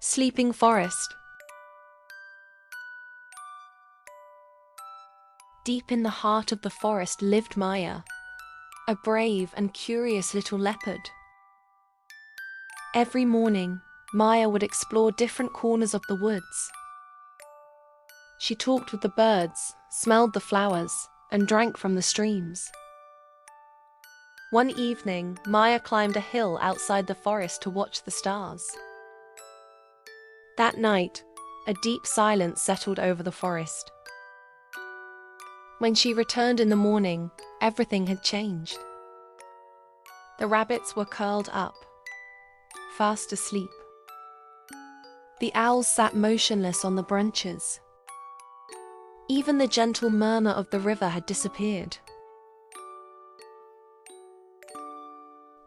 Sleeping forest. Deep in the heart of the forest lived Maya, a brave and curious little leopard. Every morning, Maya would explore different corners of the woods. She talked with the birds, smelled the flowers, and drank from the streams. One evening, Maya climbed a hill outside the forest to watch the stars. That night, a deep silence settled over the forest. When she returned in the morning, everything had changed. The rabbits were curled up, fast asleep. The owls sat motionless on the branches. Even the gentle murmur of the river had disappeared.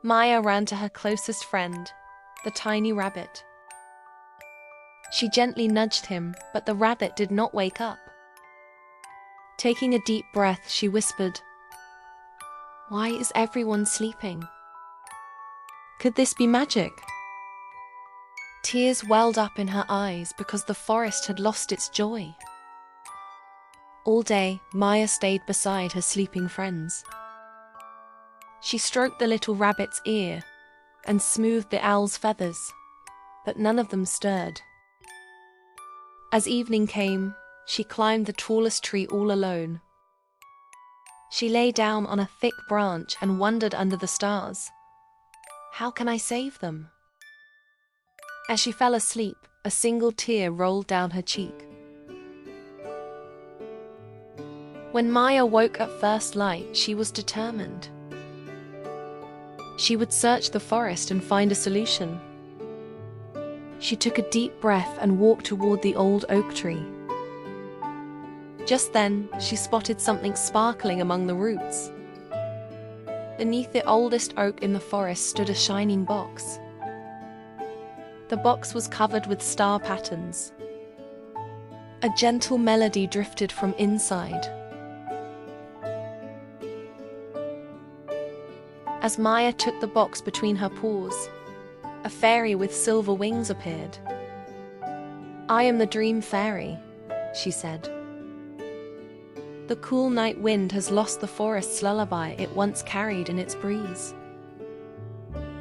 Maya ran to her closest friend, the tiny rabbit. She gently nudged him, but the rabbit did not wake up. Taking a deep breath, she whispered, "Why is everyone sleeping? Could this be magic?" Tears welled up in her eyes because the forest had lost its joy. All day, Maya stayed beside her sleeping friends. She stroked the little rabbit's ear and smoothed the owl's feathers, but none of them stirred. As evening came, she climbed the tallest tree all alone. She lay down on a thick branch and wondered under the stars, "How can I save them?" As she fell asleep, a single tear rolled down her cheek. When Maya woke at first light, she was determined. She would search the forest and find a solution. She took a deep breath and walked toward the old oak tree. Just then, she spotted something sparkling among the roots. Beneath the oldest oak in the forest stood a shining box. The box was covered with star patterns. A gentle melody drifted from inside. As Maya took the box between her paws, a fairy with silver wings appeared. "I am the dream fairy," she said. "The cool night wind has lost the forest's lullaby it once carried in its breeze.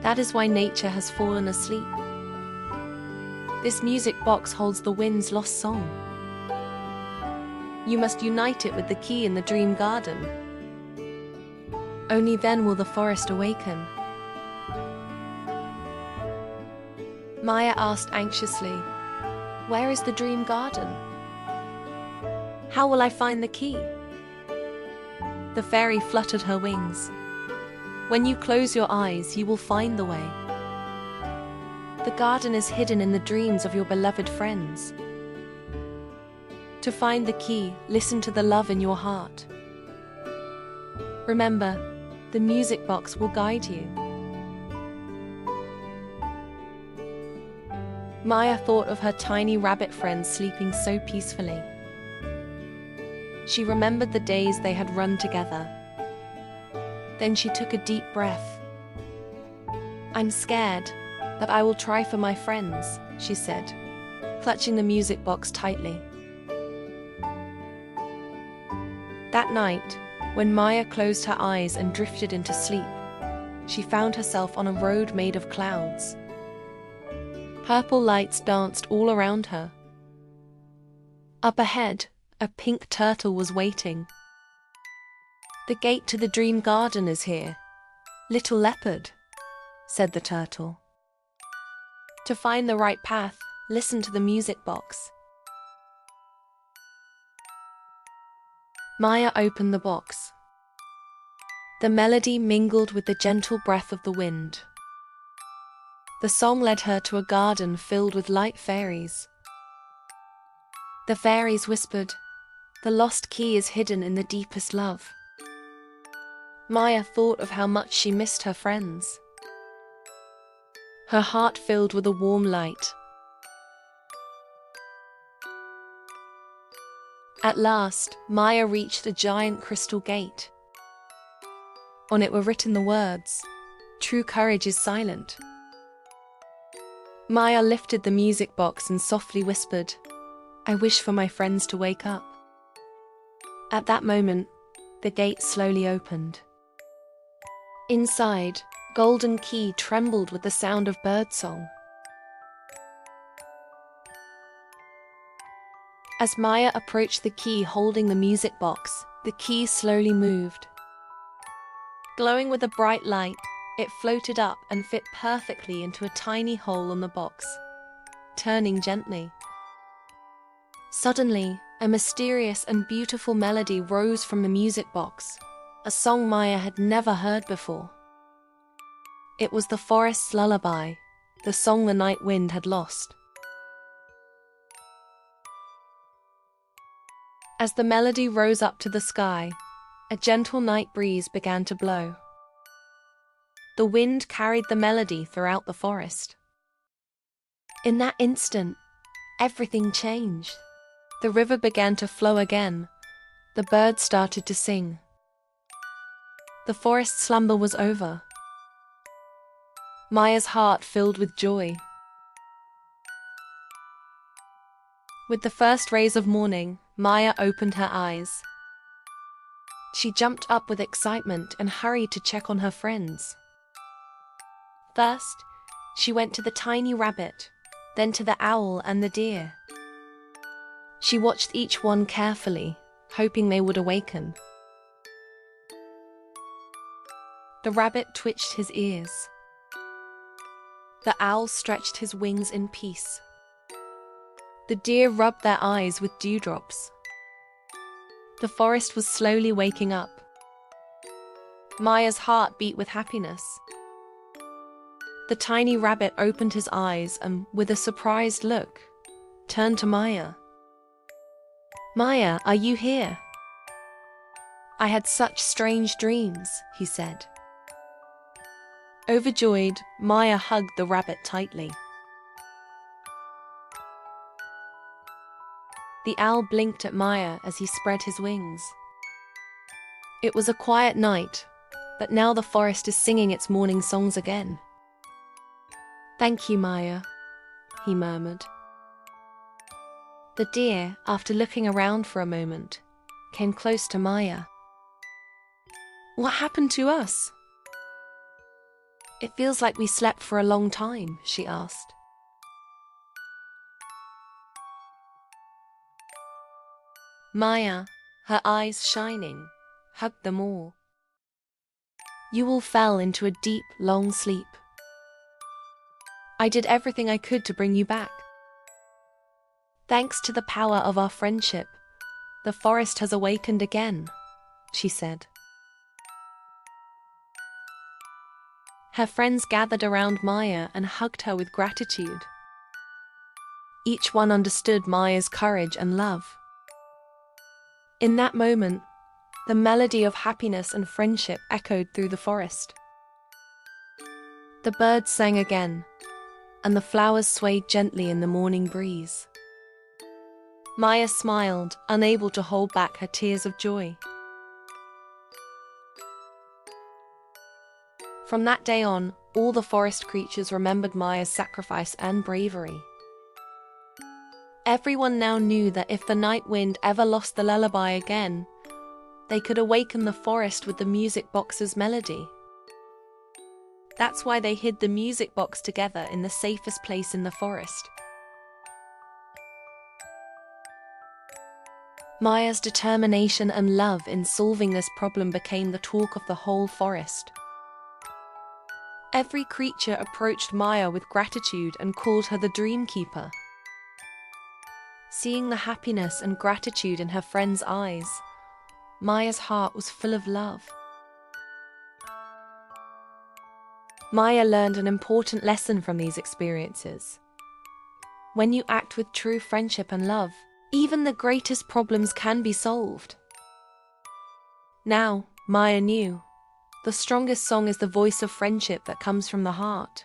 That is why nature has fallen asleep. This music box holds the wind's lost song. You must unite it with the key in the dream garden. Only then will the forest awaken." Maya asked anxiously, "Where is the dream garden? How will I find the key?" The fairy fluttered her wings. "When you close your eyes, you will find the way. The garden is hidden in the dreams of your beloved friends. To find the key, listen to the love in your heart. Remember, the music box will guide you." Maya thought of her tiny rabbit friends sleeping so peacefully. She remembered the days they had run together. Then she took a deep breath. "I'm scared, but I will try for my friends," she said, clutching the music box tightly. That night, when Maya closed her eyes and drifted into sleep, she found herself on a road made of clouds. Purple lights danced all around her. Up ahead, a pink turtle was waiting. "The gate to the dream garden is here, little leopard," said the turtle. "To find the right path, listen to the music box." Maya opened the box. The melody mingled with the gentle breath of the wind. The song led her to a garden filled with light fairies. The fairies whispered, "The lost key is hidden in the deepest love." Maya thought of how much she missed her friends. Her heart filled with a warm light. At last, Maya reached a giant crystal gate. On it were written the words, "True courage is silent." Maya lifted the music box and softly whispered, "I wish for my friends to wake up." At that moment, the gate slowly opened. Inside, Golden Key trembled with the sound of birdsong. As Maya approached the key holding the music box, the key slowly moved. Glowing with a bright light, it floated up and fit perfectly into a tiny hole on the box, turning gently. Suddenly, a mysterious and beautiful melody rose from the music box, a song Maya had never heard before. It was the forest's lullaby, the song the night wind had lost. As the melody rose up to the sky, a gentle night breeze began to blow. The wind carried the melody throughout the forest. In that instant, everything changed. The river began to flow again. The birds started to sing. The forest slumber was over. Maya's heart filled with joy. With the first rays of morning, Maya opened her eyes. She jumped up with excitement and hurried to check on her friends. First, she went to the tiny rabbit, then to the owl and the deer. She watched each one carefully, hoping they would awaken. The rabbit twitched his ears. The owl stretched his wings in peace. The deer rubbed their eyes with dewdrops. The forest was slowly waking up. Maya's heart beat with happiness. The tiny rabbit opened his eyes and, with a surprised look, turned to Maya. "Maya, are you here?" "I had such strange dreams," he said. Overjoyed, Maya hugged the rabbit tightly. The owl blinked at Maya as he spread his wings. It was a quiet night, but now the forest is singing its morning songs again. "Thank you, Maya," he murmured. The deer, after looking around for a moment, came close to Maya. "What happened to us?" "It feels like we slept for a long time," she asked. Maya, her eyes shining, hugged them all. "You all fell into a deep, long sleep. I did everything I could to bring you back. Thanks to the power of our friendship, the forest has awakened again," she said. Her friends gathered around Maya and hugged her with gratitude. Each one understood Maya's courage and love. In that moment, the melody of happiness and friendship echoed through the forest. The birds sang again, and the flowers swayed gently in the morning breeze. Maya smiled, unable to hold back her tears of joy. From that day on, all the forest creatures remembered Maya's sacrifice and bravery. Everyone now knew that if the night wind ever lost the lullaby again, they could awaken the forest with the music box's melody. That's why they hid the music box together in the safest place in the forest. Maya's determination and love in solving this problem became the talk of the whole forest. Every creature approached Maya with gratitude and called her the Dream Keeper. Seeing the happiness and gratitude in her friends' eyes, Maya's heart was full of love. Maya learned an important lesson from these experiences. When you act with true friendship and love, even the greatest problems can be solved. Now, Maya knew, the strongest song is the voice of friendship that comes from the heart.